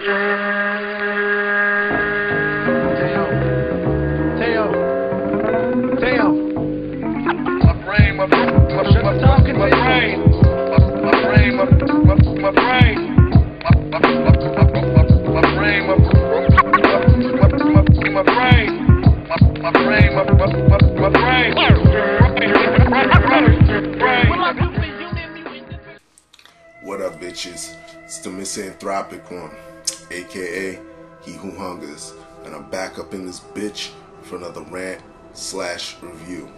What up, bitches? It's the MisanthropikOne, aka He Who Hungers, and I'm back up in this bitch for another rant/review.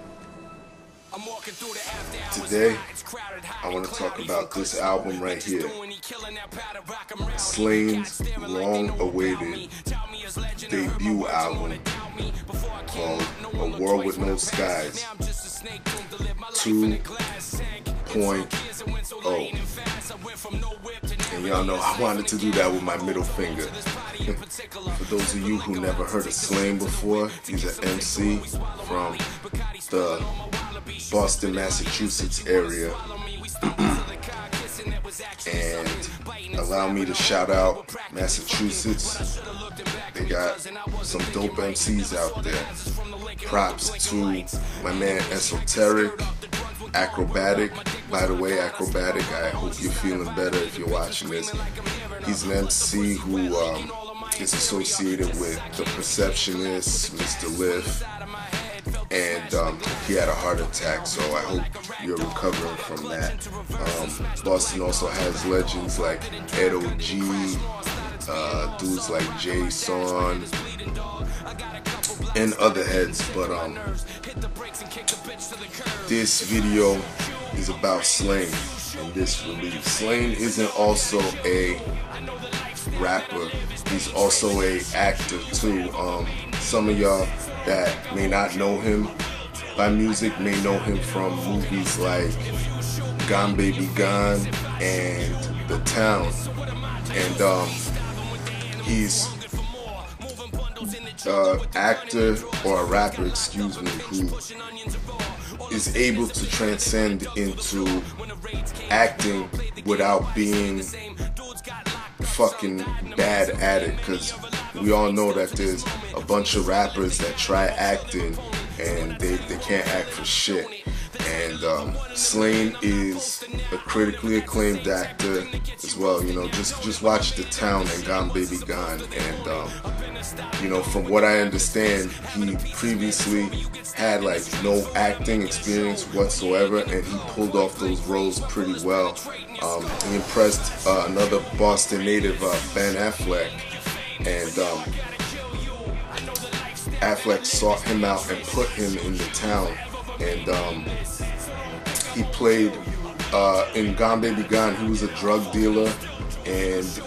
Today, I want to talk about this album right here, Slaine's long-awaited debut album called A World With No Skies 2.0. And y'all know I wanted to do that with my middle finger. For those of you who never heard of Slaine before, he's an MC from the Boston, Massachusetts area. And allow me to shout out Massachusetts. They got some dope MCs out there. Props to my man Esoteric, Acrobatic. By the way, Acrobatic, I hope you're feeling better if you're watching this. He's an MC who is associated with The Perceptionist, Mr. Liff, and he had a heart attack, so I hope you're recovering from that. Boston also has legends like Ed O.G., dudes like Jason, and other heads, but this video is about Slaine and this release. Slaine isn't also a rapper, he's also a actor too. Some of y'all that may not know him by music may know him from movies like Gone Baby Gone and The Town, and he's an actor or a rapper, excuse me, who is able to transcend into acting without being fucking bad at it, because we all know that there's a bunch of rappers that try acting and they can't act for shit. And Slaine is a critically acclaimed actor as well. You know, just watch The Town and Gone Baby Gone, and you know, from what I understand, he previously had like no acting experience whatsoever, and he pulled off those roles pretty well. He impressed another Boston native, Ben Affleck, and Affleck sought him out and put him in The Town, and he played in Gone Baby Gone. He was a drug dealer, and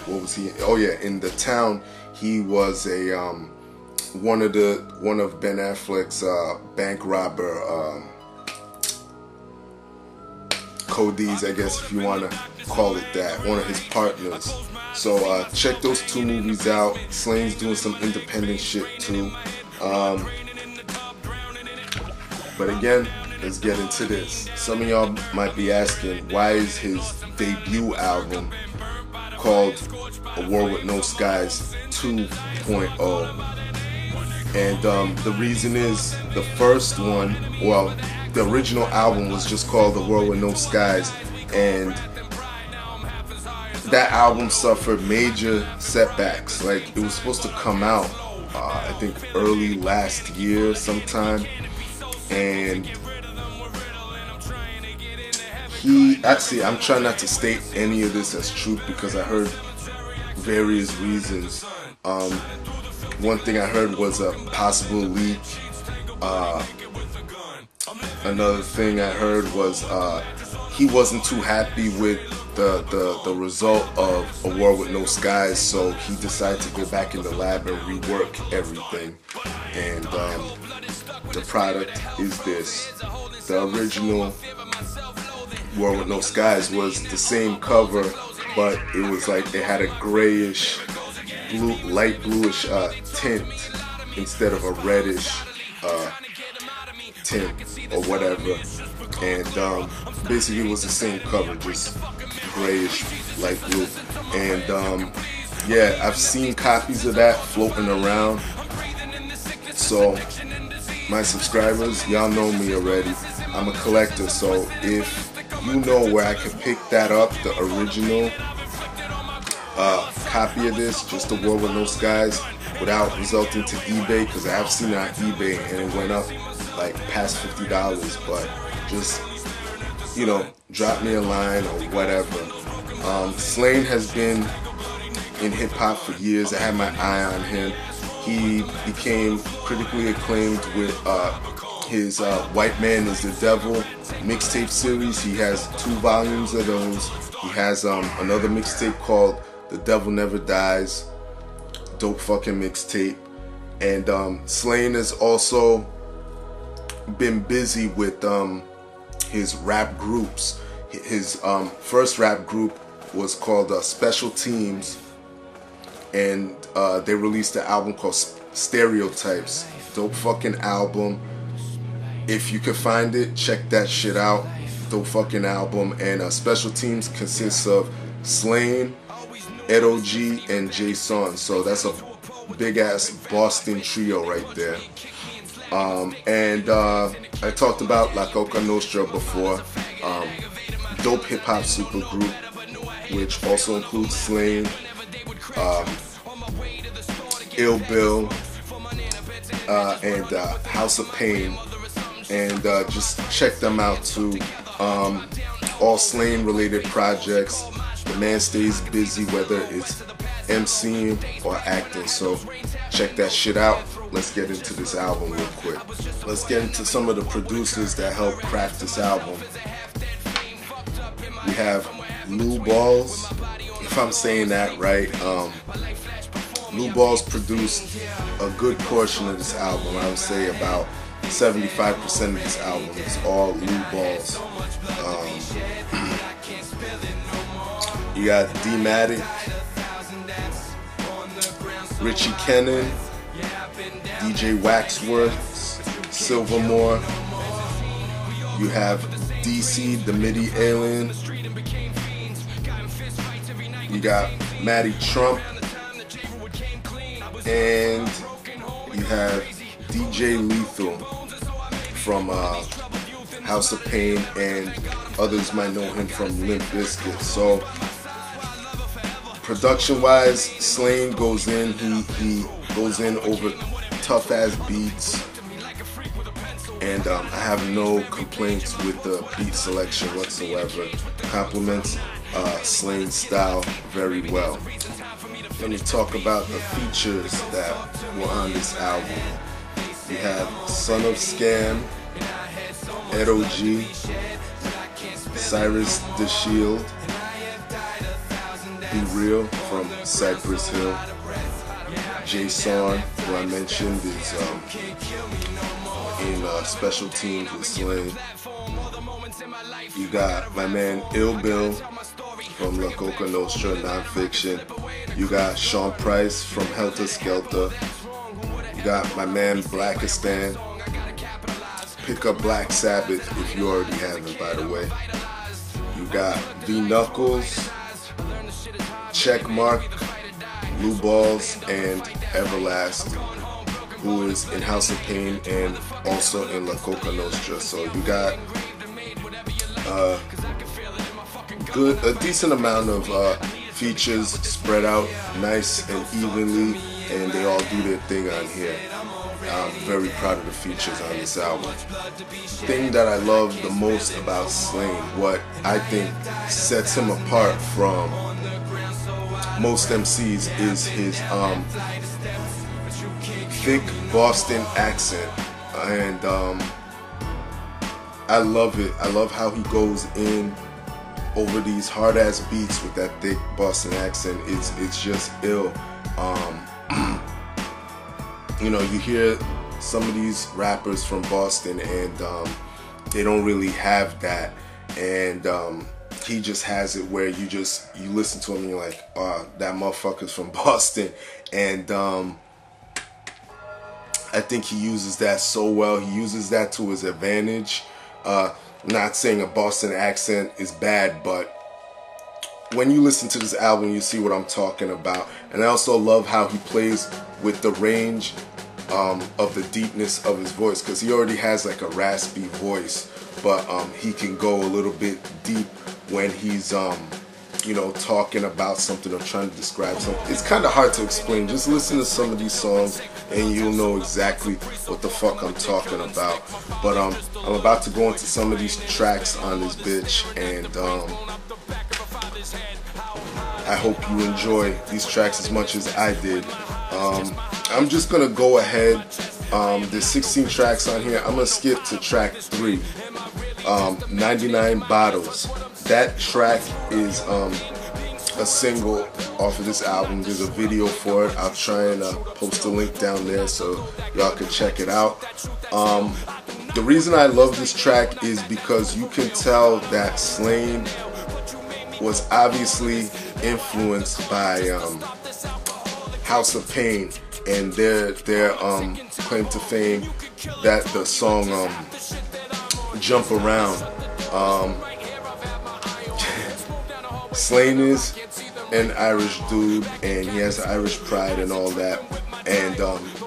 what was he? Oh yeah, in The Town, he was a one of Ben Affleck's bank robber Cody's, I guess, if you want to call it that, one of his partners. So check those two movies out. Slaine's doing some independent shit too. But again, let's get into this. Some of y'all might be asking, why is his debut album called A World With No Skies 2.0? And the reason is, the first one, well, the original album was just called The World With No Skies, and that album suffered major setbacks. Like, it was supposed to come out I think early last year sometime, and I'm trying not to state any of this as truth because I heard various reasons. One thing I heard was a possible leak. Another thing I heard was he wasn't too happy with the result of A World With No Skies, so he decided to go back in the lab and rework everything. And the product is this. The original World With No Skies was the same cover, but it was like it had a grayish, light bluish tint instead of a reddish tint or whatever. and basically it was the same cover, just grayish, light blue. And yeah, I've seen copies of that floating around. So my subscribers, y'all know me already. I'm a collector, so if you know where I can pick that up, the original copy of this, Just a War with No Skies, without resulting to eBay, because I have seen it on eBay and it went up like past $50, but just, you know, drop me a line or whatever. Slaine has been in hip hop for years. I had my eye on him. He became critically acclaimed with his White Man is the Devil mixtape series. He has 2 volumes of those. He has another mixtape called The Devil Never Dies. Dope fucking mixtape. And Slaine has also been busy with his rap groups. His first rap group was called Special Teams, and they released an album called Stereotypes. Dope fucking album. If you can find it, check that shit out. Dope fucking album. And Special Teams consists of Slaine, Edo G, and Jason. So that's a big ass Boston trio right there. And I talked about La Coca Nostra before. Dope hip hop super group, which also includes Slaine, Ill Bill, and House of Pain. And just check them out too. All Slaine related projects. The man stays busy, whether it's MCing or acting, so check that shit out. Let's get into this album real quick. Let's get into some of the producers that helped craft this album. We have Lou Balls, if I'm saying that right. Lou Balls produced a good portion of this album. I would say about 75% of this album is all Lou Balls. You got D-Matic, Richie Kennan, DJ Waxworth, Silvermore. You have DC, the MIDI Alien. You got Matty Trump. And you have DJ Lethal from House of Pain, and others might know him from Limp Bizkit. So production wise, Slaine goes in, he goes in over tough ass beats, and I have no complaints with the beat selection whatsoever. Complements Slaine's style very well. Let me talk about the features that were on this album. We have Son of Scam, Edo G, Cyrus the Shield, Be Real from Cypress Hill, Jason, who I mentioned, is in Special Teams with Slaine. You got my man Ill Bill from La Coca Nostra, Nonfiction. You got Sean Price from Helter Skelter. You got my man Blackistan. Pick up Black Sabbath if you already haven't, by the way. You got V Knuckles, Checkmark, Lou Balls, and Everlast, who is in House of Pain and also in La Coca Nostra. So you got a decent amount of features spread out nice and evenly, and they all do their thing on here. I'm very proud of the features on this album. The thing that I love the most about Slaine, what I think sets him apart from most MCs, is his thick Boston accent, and I love it. I love how he goes in over these hard ass beats with that thick Boston accent. It's just ill. You know, you hear some of these rappers from Boston and they don't really have that, and he just has it where you listen to him and you're like, oh, that motherfucker's from Boston. And I think he uses that so well. He uses that to his advantage. Not saying a Boston accent is bad, but when you listen to this album, you see what I'm talking about. And I also love how he plays with the range of the deepness of his voice, because he already has like a raspy voice, but he can go a little bit deep when he's you know, talking about something or trying to describe something. It's kind of hard to explain. Just listen to some of these songs and you'll know exactly what the fuck I'm talking about. But I'm about to go into some of these tracks on this bitch, and I hope you enjoy these tracks as much as I did. I'm just gonna go ahead. There's 16 tracks on here. I'm gonna skip to track 3, 99 Bottles. That track is a single off of this album. There's a video for it. I'll try and post a link down there so y'all can check it out. The reason I love this track is because you can tell that Slaine was obviously influenced by House of Pain and their claim to fame, that the song Jump Around. Slaine is an Irish dude and he has Irish pride and all that, and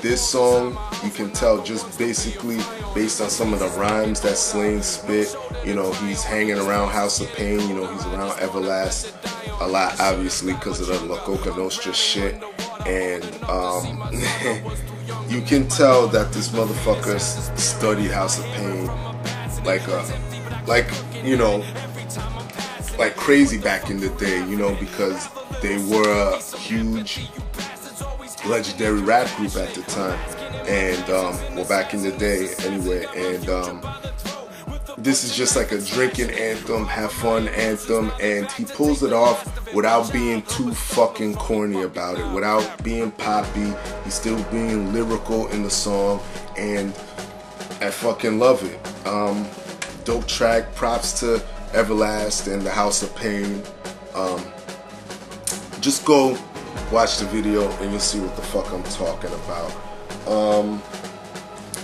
this song, you can tell just basically based on some of the rhymes that Slaine spit. You know, he's hanging around House of Pain, you know, he's around Everlast a lot, obviously because of the La Coca Nostra shit, and you can tell that this motherfucker studied House of Pain like you know, like crazy back in the day, you know, because they were a huge legendary rap group at the time, and well, back in the day anyway, and this is just like a drinking anthem, have fun anthem, and he pulls it off without being too fucking corny about it, without being poppy. He's still being lyrical in the song, and I fucking love it. Dope track, props to Everlast and the House of Pain. Just go watch the video and you'll see what the fuck I'm talking about.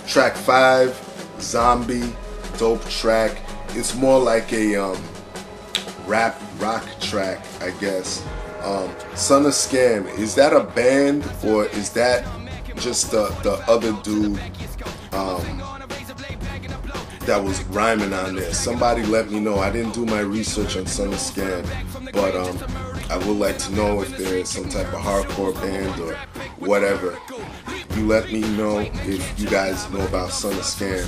Track 5, Zombie, dope track. It's more like a rap rock track, I guess. Son of Scam, is that a band or is that just the other dude that was rhyming on there? Somebody let me know. I didn't do my research on Son of Scam, but I would like to know if there is some type of hardcore band or whatever. You let me know if you guys know about Son of Scam.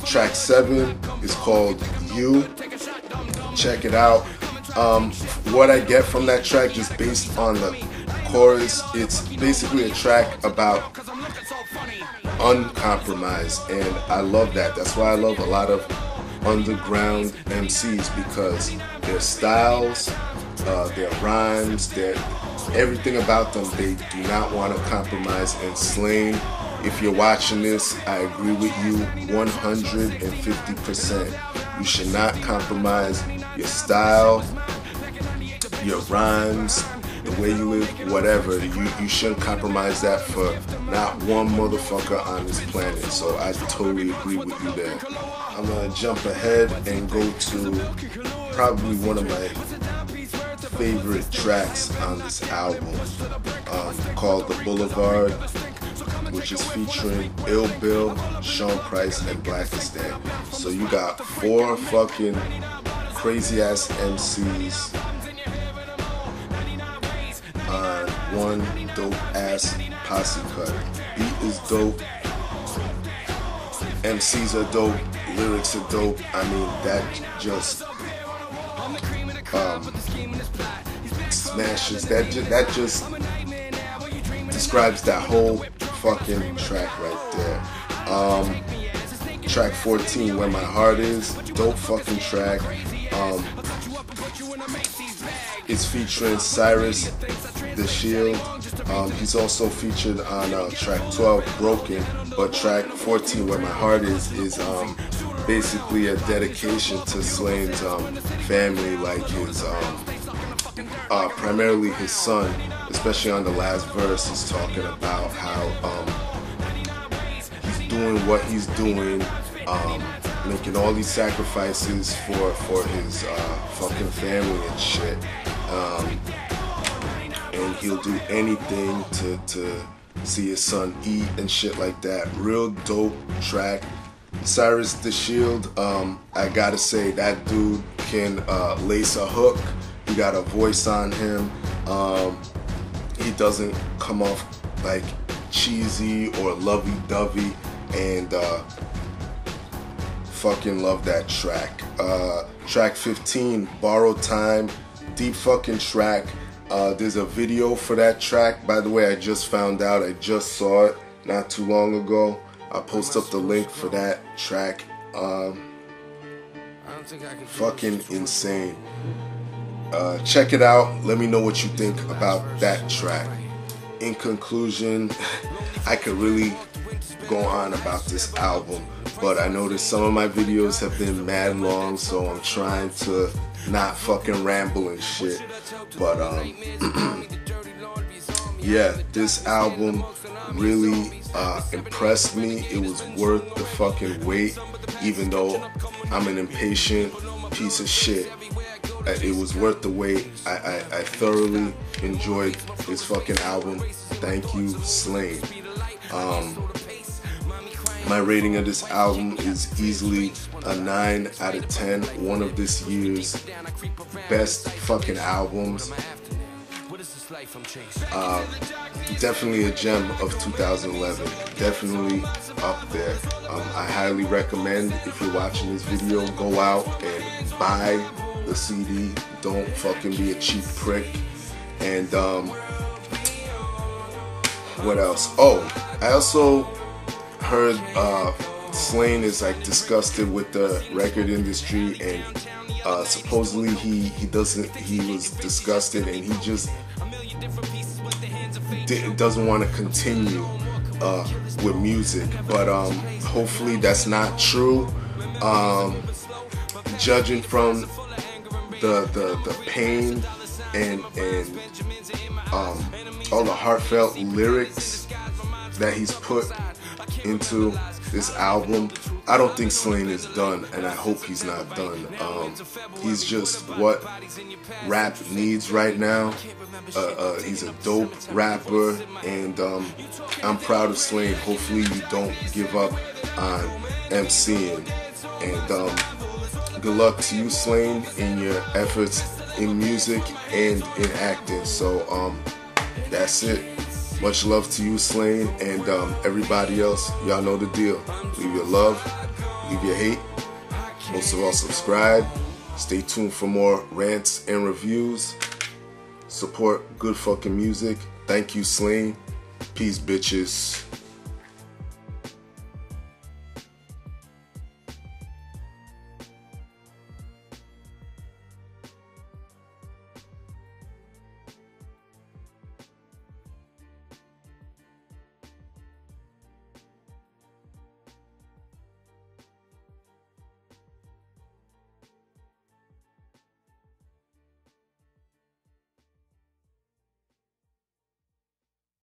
Track 7 is called You. Check it out. What I get from that track, just based on the chorus, it's basically a track about uncompromised, and I love that. That's why I love a lot of underground MCs, because their styles, their rhymes, everything about them, they do not want to compromise. And Slaine, if you're watching this, I agree with you 150%. You should not compromise your style, your rhymes, the way you live, whatever. You shouldn't compromise that for not one motherfucker on this planet. So I totally agree with you there. I'm gonna jump ahead and go to probably one of my favorite tracks on this album, called The Boulevard, which is featuring Ill Bill, Sean Price, and Blackistan. So you got 4 fucking crazy ass MCs on one dope ass posse cut. Beat is dope, MCs are dope, lyrics are dope. I mean, that just smashes. That just describes that whole fucking track right there. Track 14, Where My Heart Is, dope fucking track. It's featuring Cyrus the Shield. He's also featured on track 12, Broken, but track 14, Where My Heart Is basically a dedication to Slaine's family, like his primarily his son, especially on the last verse. He's talking about how he's doing what he's doing making all these sacrifices for his fucking family and shit. And he'll do anything to see his son eat and shit like that. Real dope track. Cyrus the Shield, I gotta say, that dude can lace a hook. He got a voice on him. He doesn't come off like cheesy or lovey-dovey, and fucking love that track. Track 15, Borrowed Time, deep fucking track. There's a video for that track, by the way. I just found out, I just saw it not too long ago. I'll post up the link for that track. Fucking insane. Check it out. Let me know what you think about that track. In conclusion, I could really go on about this album, but I noticed some of my videos have been mad long, so I'm trying to not fucking ramble and shit. But yeah, this album really impressed me. It was worth the fucking wait, even though I'm an impatient piece of shit. It was worth the wait. I thoroughly enjoyed this fucking album. Thank you, Slaine. My rating of this album is easily a 9 out of 10. One of this year's best fucking albums. Definitely a gem of 2011. Definitely up there. I highly recommend, if you're watching this video, go out and buy the CD. Don't fucking be a cheap prick. And what else? Oh, I also heard Slaine is like disgusted with the record industry, and supposedly he was disgusted, and he just doesn't want to continue with music. But hopefully that's not true. Judging from the pain and all the heartfelt lyrics that he's put into this album, I don't think Slaine is done, and I hope he's not done. He's just what rap needs right now. He's a dope rapper, and I'm proud of Slaine. Hopefully you don't give up on MCing, and good luck to you, Slaine, in your efforts in music and in acting. So that's it. Much love to you, Slaine, and everybody else. Y'all know the deal. Leave your love, leave your hate. Most of all, subscribe. Stay tuned for more rants and reviews. Support good fucking music. Thank you, Slaine. Peace, bitches.